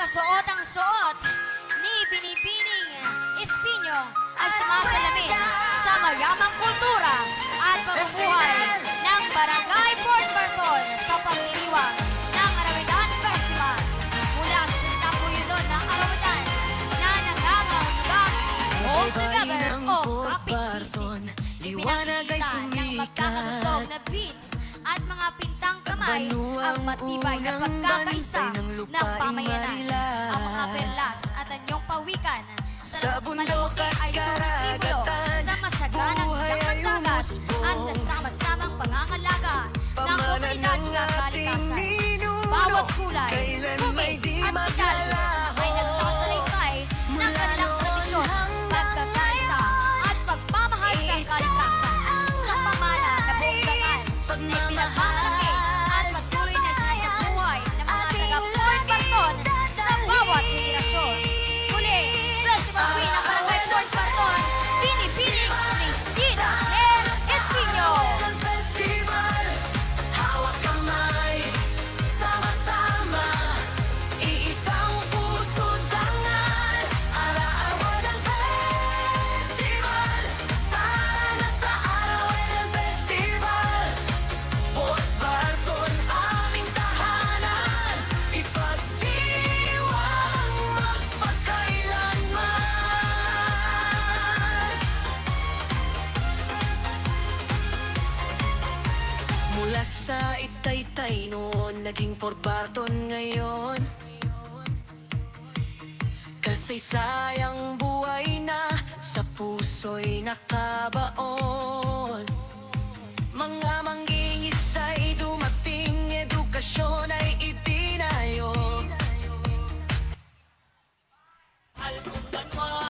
kasuot ang suot ni Binibining Espino ay sumasalamin sa mayamang kultura at pamumuhay ng Barangay Port Barton sa pagdiriwang ng Arawitan Festival. Mula sa sinatapuyunan ng Arawitan na nangangahulugang All Together o Kapit-Isip. Ipinakikita ng magkakatugtog na beats at mga pintang kamay ang matibay na pagkakaisa ng pamayanan. Ang mga perlas at anyong pawikan sa panamuti ay sumisimbolo sa masaganang dagat at sa sama-samang pangangalaga ng komunidad sa kalikasan. Bawat kulay, hugis at detalye ay nagsasalaysay ng kanilang tradisyon, pagkakaisa at pagmamahal sa kalikasan. Sa pamana na buong na ipinagmamalaki at patuloy na sinasabuhay ng mga taga-Port Barton sa bawat henerasyon. Muli, Festival Queen ng Barangay Port Barton, Binibining Cristina M. Espino. Festival, hawak kamay, sama-sama, iisang puso dangal. Araw-araw ng festival, para na sa araw ng festival. Port Barton, aming tahanan, ipagdiwang magpagkailanman. Mula sa Itaytay noon, naging Port Barton ngayon. Kasaysayang buhay na sa puso'y nakabaon. Mga